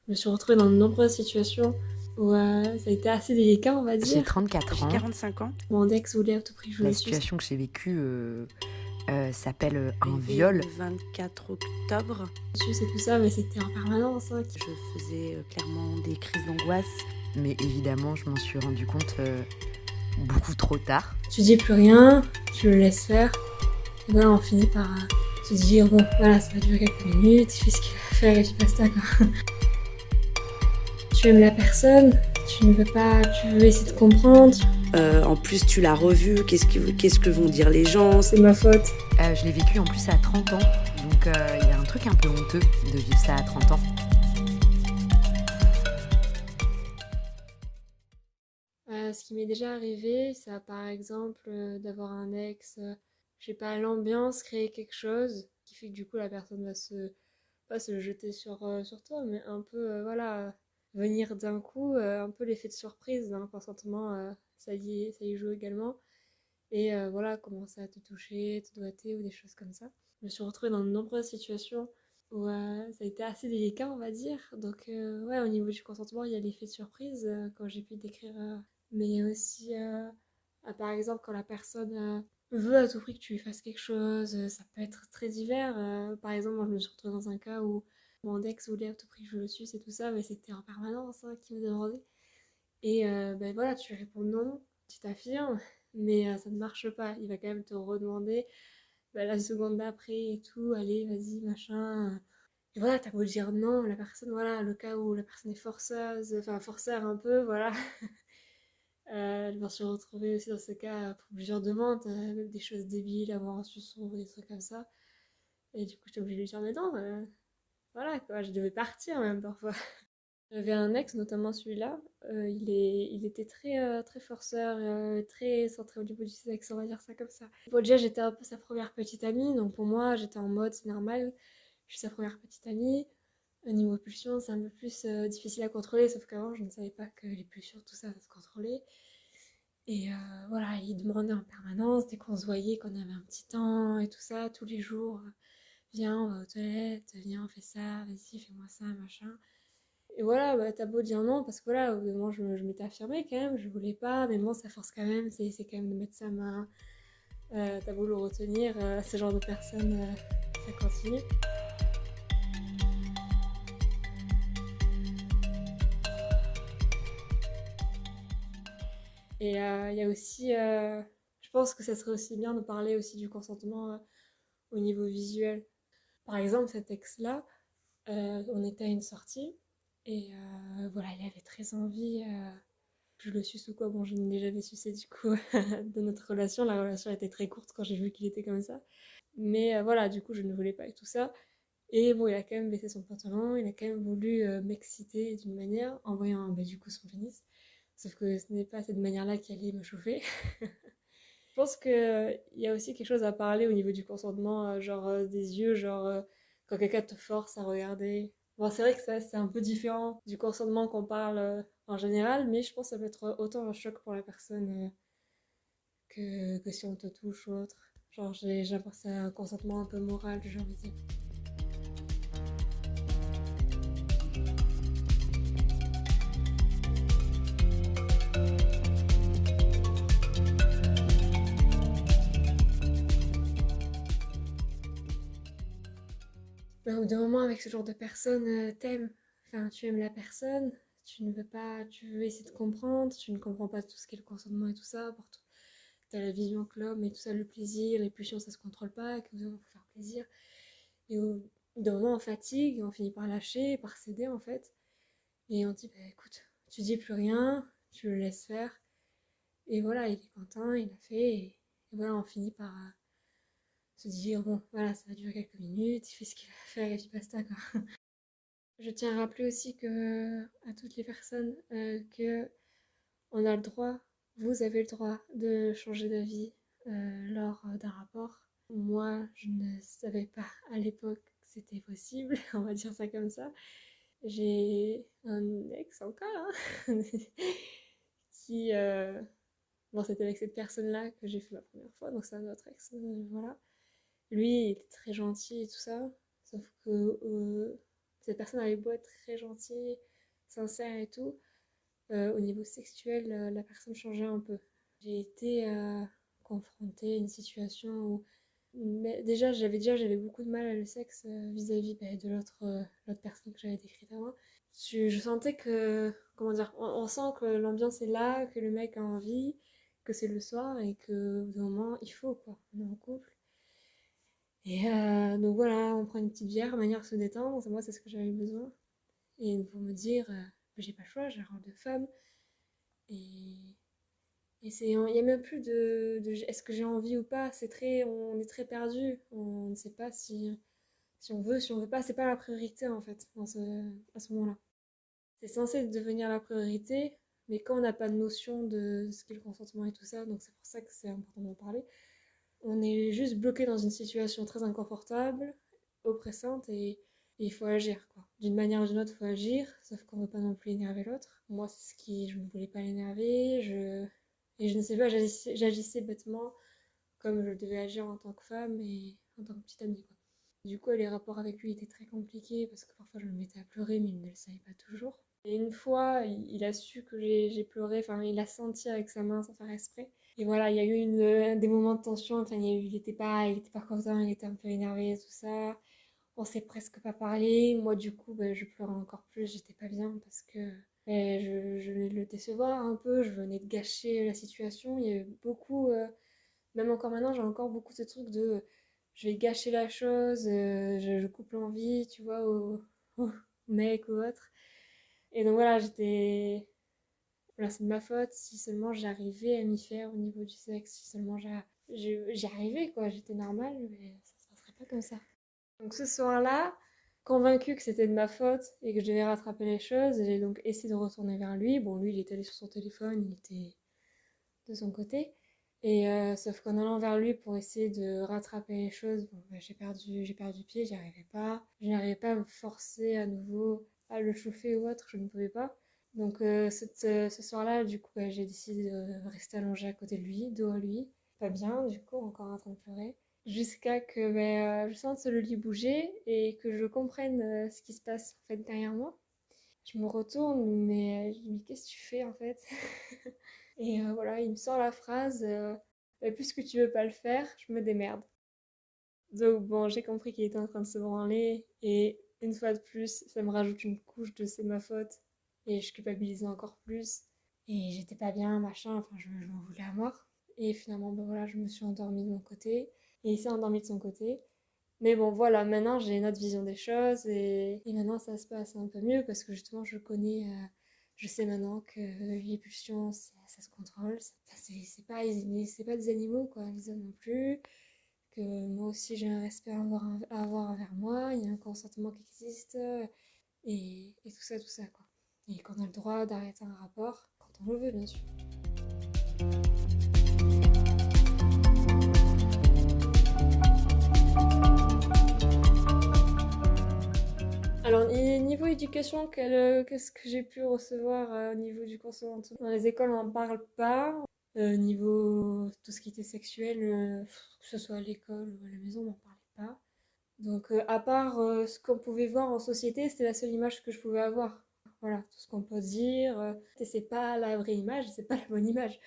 Je me suis retrouvée dans de nombreuses situations où ça a été assez délicat, on va dire. J'ai 34 J'ai ans. 45 ans. Mon ex voulait à tout prix que je La le suive. situation que j'ai vécue s'appelle un Arrivé viol. le 24 octobre, C'est tout ça, mais c'était en permanence. je faisais clairement des crises d'angoisse. Mais évidemment, je m'en suis rendu compte beaucoup trop tard. Tu dis plus rien, tu le laisses faire. Et là, on finit par se dire, bon, voilà, ça va durer quelques minutes, il fait ce qu'il va faire et puis basta, quoi. Tu aimes la personne, tu ne veux pas, tu veux essayer de comprendre. En plus, tu l'as revu, qu'est-ce que vont dire les gens? C'est ma faute. Je l'ai vécu en plus à 30 ans. Donc il y a un truc un peu honteux de vivre ça à 30 ans. Ce qui m'est déjà arrivé, ça par exemple d'avoir un ex, je sais pas, l'ambiance, créer quelque chose qui fait que du coup la personne va pas se jeter sur toi, mais un peu, voilà, venir d'un coup, un peu l'effet de surprise, dans le consentement, ça y joue également. Et voilà, commencer à te toucher, te doigter ou des choses comme ça. Je me suis retrouvée dans de nombreuses situations où ça a été assez délicat, on va dire. Donc, ouais, au niveau du consentement, il y a l'effet de surprise, quand j'ai pu le décrire. Mais il y a aussi, par exemple, quand la personne veut à tout prix que tu lui fasses quelque chose, ça peut être très divers. Par exemple, moi, je me suis retrouvée dans un cas où mon ex voulait à tout prix que je le suisse et tout ça, mais c'était en permanence qui me demandait. Et ben voilà, tu réponds non, tu t'affirmes, mais ça ne marche pas. Il va quand même te redemander bah, la seconde d'après et tout, allez, vas-y, machin. Et voilà, t'as beau dire non, la personne, voilà, le cas où la personne est forceuse, enfin forceur un peu, voilà. Je me suis retrouvée aussi dans ce cas pour plusieurs demandes, même des choses débiles, avoir un suçon ou des trucs comme ça. Et du coup, j'étais obligée de lui dire, mais non, voilà quoi, je devais partir même parfois. J'avais un ex, notamment celui-là, il était très, très forceur, très centré au niveau du sexe, on va dire ça comme ça. Bon, déjà, j'étais un peu sa première petite amie, donc pour moi, j'étais en mode, c'est normal, je suis sa première petite amie. Au niveau pulsion, c'est un peu plus difficile à contrôler, sauf qu'avant, je ne savais pas que les pulsions, tout ça, ça se contrôlait. Et voilà, il demandait en permanence, dès qu'on se voyait, qu'on avait un petit temps et tout ça, tous les jours, viens, on va aux toilettes, viens, on fait ça, vas-y, fais-moi ça, machin. Et voilà, bah, t'as beau dire non, parce que voilà, au bout d'un moment, je m'étais affirmée quand même, je voulais pas, mais bon, ça force quand même, c'est quand même de mettre sa main. T'as beau le retenir, ce genre de personne, ça continue. Et il y a aussi, je pense que ça serait aussi bien de parler aussi du consentement au niveau visuel. Par exemple, cet ex-là, on était à une sortie, et voilà, il avait très envie que je le suce ou quoi. Bon, je ne l'ai jamais sucé du coup de notre relation. La relation était très courte quand j'ai vu qu'il était comme ça. Mais voilà, du coup, je ne voulais pas et tout ça. Et bon, il a quand même baissé son pantalon, il a quand même voulu m'exciter d'une manière en voyant bah, du coup son pénis. Sauf que ce n'est pas cette manière-là qui allait me chauffer. Je pense qu'il y a aussi quelque chose à parler au niveau du consentement, genre des yeux, genre quand quelqu'un te force à regarder. Bon, c'est vrai que ça, c'est un peu différent du consentement qu'on parle en général, mais je pense que ça peut être autant un choc pour la personne que si on te touche ou autre. Genre, j'ai l'impression que c'est un consentement un peu moral, j'ai envie de dire. Mais au bout d'un moment, avec ce genre de personne, t'aimes. Enfin, tu aimes la personne, tu ne veux pas, tu veux essayer de comprendre, tu ne comprends pas tout ce qu'est le consentement et tout ça. Pour toi, t'as la vision que l'homme et tout ça, le plaisir, les pulsions, ça se contrôle pas, que vous faut faire plaisir. Et au bout d'un moment, on fatigue, on finit par lâcher, par céder en fait. Et on dit, bah écoute, tu dis plus rien, tu le laisses faire. Et voilà, il est content, il a fait. Et voilà, on finit par se dire, bon, voilà, ça va durer quelques minutes, il fait ce qu'il va faire et puis basta quoi. Je tiens à rappeler aussi que à toutes les personnes que on a le droit, vous avez le droit de changer d'avis lors d'un rapport. Moi, je ne savais pas à l'époque que c'était possible, on va dire ça comme ça. J'ai un ex encore hein, qui bon, c'était avec cette personne-là que j'ai fait ma première fois, donc c'est un autre ex, voilà. Lui, il était très gentil et tout ça, sauf que Cette personne avait beau être très gentille, sincère et tout, au niveau sexuel, la personne changeait un peu. J'ai été confrontée à une situation où mais j'avais beaucoup de mal à le sexe vis-à-vis de l'autre personne que j'avais décrite avant. Je sentais que, comment dire, on sent que l'ambiance est là, que le mec a envie, que c'est le soir et que au bout d'un moment il faut quoi, on est en couple. Et donc voilà, on prend une petite bière, manière de se détendre, moi c'est ce que j'avais besoin. Et pour me dire, j'ai pas le choix, j'ai un rôle de femme. Et, il n'y a même plus est-ce que j'ai envie ou pas, on est très perdu, on ne sait pas si on veut, si on veut pas, c'est pas la priorité en fait, à ce moment-là. C'est censé devenir la priorité, mais quand on n'a pas de notion de ce qu'est le consentement et tout ça, donc c'est pour ça que c'est important d'en parler, on est juste bloqué dans une situation très inconfortable, oppressante, et il faut agir, quoi. D'une manière ou d'une autre, il faut agir, sauf qu'on ne veut pas non plus énerver l'autre. Moi, je ne voulais pas l'énerver, et je ne sais pas, j'agissais bêtement comme je devais agir en tant que femme et en tant que petite amie, quoi. Du coup, les rapports avec lui étaient très compliqués parce que parfois je me mettais à pleurer, mais il ne le savait pas toujours. Et une fois, il a su que j'ai pleuré, enfin, il a senti avec sa main sans faire exprès. Et voilà, il y a eu des moments de tension, enfin, il était pas content, il était un peu énervé, tout ça. On s'est presque pas parlé. Moi, du coup, je pleurais encore plus, j'étais pas bien parce que je venais de le décevoir un peu, je venais de gâcher la situation. Il y a eu beaucoup, même encore maintenant, j'ai encore beaucoup ce truc de je vais gâcher la chose, je coupe l'envie, tu vois, au mec ou autre. Et donc voilà, voilà, c'est de ma faute si seulement j'arrivais à m'y faire au niveau du sexe, si seulement j'y arrivais, quoi, j'étais normale, mais ça se passerait pas comme ça. Donc ce soir-là, convaincue que c'était de ma faute et que je devais rattraper les choses, j'ai donc essayé de retourner vers lui. Bon, lui, il était allé sur son téléphone, il était de son côté. Et sauf qu'en allant vers lui pour essayer de rattraper les choses, bon, j'ai perdu pied, j'y arrivais pas. Je n'arrivais pas à me forcer à nouveau à le chauffer ou autre, je ne pouvais pas. Donc ce soir-là, du coup, j'ai décidé de rester allongée à côté de lui, dos à lui. Pas bien, du coup, encore en train de pleurer. Jusqu'à que je sente le lit bouger et que je comprenne ce qui se passe en fait derrière moi. Je me retourne, mais je dis, mais qu'est-ce que tu fais en fait? Et voilà, il me sort la phrase puisque tu veux pas le faire, je me démerde. Donc bon, j'ai compris qu'il était en train de se branler, et une fois de plus, ça me rajoute une couche de c'est ma faute, et je culpabilisais encore plus. Et j'étais pas bien, machin, enfin je m'en voulais à mort. Et finalement, voilà, je me suis endormie de mon côté, et il s'est endormi de son côté. Mais bon, voilà, maintenant j'ai une autre vision des choses et maintenant ça se passe un peu mieux parce que justement je sais maintenant que les pulsions ça se contrôle. C'est pas des animaux quoi, les hommes non plus. Que moi aussi j'ai un respect à avoir envers moi, il y a un consentement qui existe et tout ça quoi. Et qu'on a le droit d'arrêter un rapport quand on le veut bien sûr. Alors, niveau éducation, qu'est-ce que j'ai pu recevoir au niveau du consentement? Dans les écoles, on n'en parle pas. Niveau tout ce qui était sexuel, que ce soit à l'école ou à la maison, on n'en parlait pas. Donc, à part ce qu'on pouvait voir en société, c'était la seule image que je pouvais avoir. Voilà, tout ce qu'on peut dire. Et c'est pas la vraie image, c'est pas la bonne image.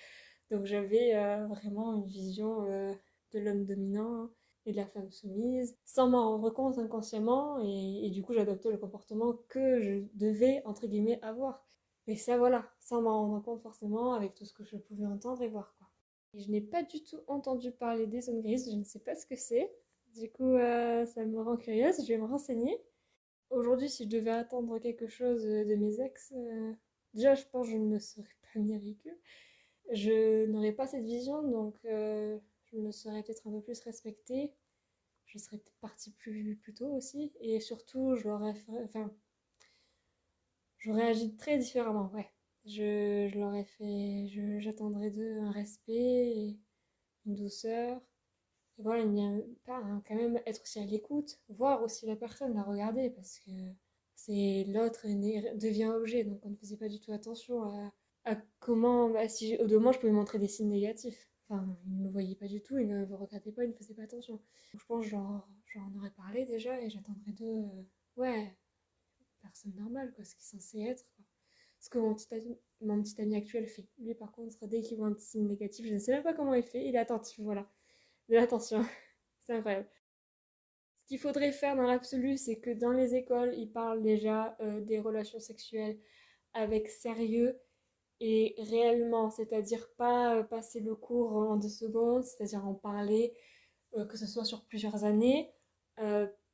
Donc, j'avais vraiment une vision de l'homme dominant et de la femme soumise, sans m'en rendre compte inconsciemment, et du coup j'adoptais le comportement que je devais, entre guillemets, avoir. Mais ça voilà, sans m'en rendre compte forcément, avec tout ce que je pouvais entendre et voir, quoi. Et je n'ai pas du tout entendu parler des zones grises, je ne sais pas ce que c'est. Du coup, ça me rend curieuse, je vais me renseigner. Aujourd'hui, si je devais attendre quelque chose de mes ex, déjà je pense que je ne serais pas mis avec eux. Je n'aurais pas cette vision, donc je me serais peut-être un peu plus respectée. Je serais peut-être partie plus tôt aussi. Et surtout, j'aurais agi très différemment, ouais. Je l'aurais fait, j'attendrais d'eux un respect, et une douceur. Et voilà, pas, hein, quand même être aussi à l'écoute, voir aussi la personne, la regarder, parce que c'est l'autre devient objet, donc on ne faisait pas du tout attention à comment, si au moment je pouvais montrer des signes négatifs. Enfin, il ne me voyait pas du tout, il ne me regardait pas, il ne faisait pas attention. Donc je pense que j'en aurais parlé déjà et j'attendrai d'eux, ouais, personne normale, quoi, ce qui est censé être, quoi. Ce que mon petit ami actuel fait. Lui, par contre, dès qu'il voit un petit signe négatif, je ne sais même pas comment il fait, il est attentif, voilà. De l'attention. C'est incroyable. Ce qu'il faudrait faire dans l'absolu, c'est que dans les écoles, ils parlent déjà des relations sexuelles avec sérieux et réellement, c'est-à-dire pas passer le cours en 2 secondes, c'est-à-dire en parler, que ce soit sur plusieurs années,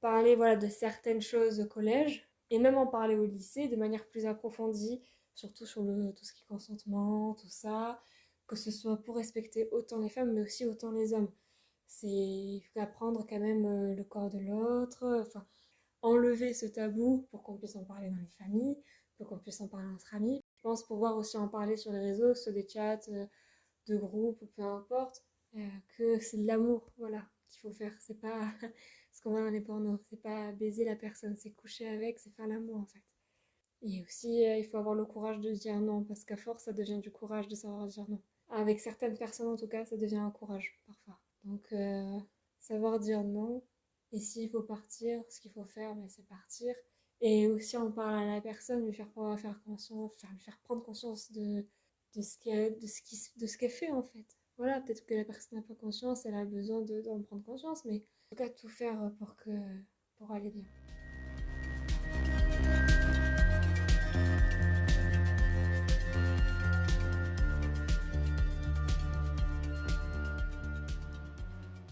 parler voilà, de certaines choses au collège, et même en parler au lycée de manière plus approfondie, surtout sur tout ce qui est consentement, tout ça, que ce soit pour respecter autant les femmes, mais aussi autant les hommes. Il faut apprendre quand même le corps de l'autre, enfin, enlever ce tabou pour qu'on puisse en parler dans les familles, pour qu'on puisse en parler entre amis. Je pense pouvoir aussi en parler sur les réseaux, sur des chats, de groupes, peu importe, que c'est de l'amour, voilà, qu'il faut faire. C'est pas ce qu'on voit dans les pornos, c'est pas baiser la personne, c'est coucher avec, c'est faire l'amour en fait. Et aussi, il faut avoir le courage de dire non, parce qu'à force, ça devient du courage de savoir dire non. Avec certaines personnes, en tout cas, ça devient un courage, parfois. Donc, savoir dire non. Et s'il faut partir, ce qu'il faut faire, ben, c'est partir. Et aussi en parler à la personne, lui faire prendre conscience de ce qu'elle fait, en fait. Voilà, peut-être que la personne n'a pas conscience, elle a besoin d'en prendre conscience, mais en tout cas, tout faire pour aller bien.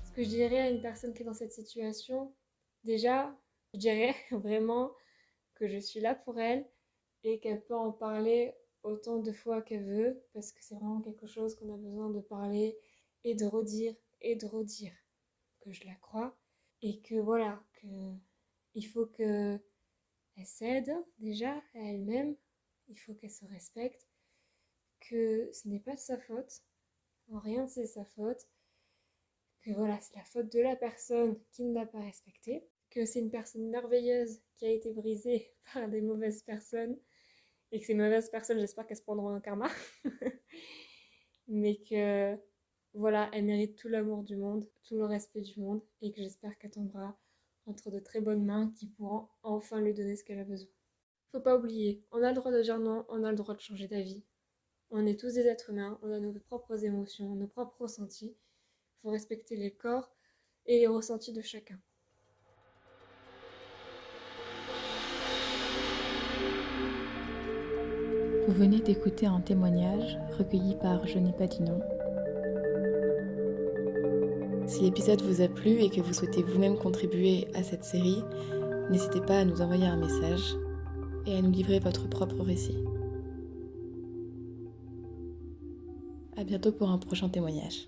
Ce que je dirais à une personne qui est dans cette situation, déjà, je dirais vraiment que je suis là pour elle et qu'elle peut en parler autant de fois qu'elle veut, parce que c'est vraiment quelque chose qu'on a besoin de parler et de redire, que je la crois, et que voilà, il faut qu'elle s'aide déjà à elle-même, il faut qu'elle se respecte, que ce n'est pas de sa faute, en rien c'est sa faute, que voilà, c'est la faute de la personne qui ne l'a pas respectée, que c'est une personne merveilleuse qui a été brisée par des mauvaises personnes, et que ces mauvaises personnes, j'espère qu'elles se prendront un karma, mais que voilà, elle mérite tout l'amour du monde, tout le respect du monde, et que j'espère qu'elle tombera entre de très bonnes mains qui pourront enfin lui donner ce qu'elle a besoin. Faut pas oublier, on a le droit de dire non, on a le droit de changer d'avis. On est tous des êtres humains, on a nos propres émotions, nos propres ressentis. Il faut respecter les corps et les ressentis de chacun. Vous venez d'écouter un témoignage recueilli par Je n'ai pas dit non. Si l'épisode vous a plu et que vous souhaitez vous-même contribuer à cette série, n'hésitez pas à nous envoyer un message et à nous livrer votre propre récit. À bientôt pour un prochain témoignage.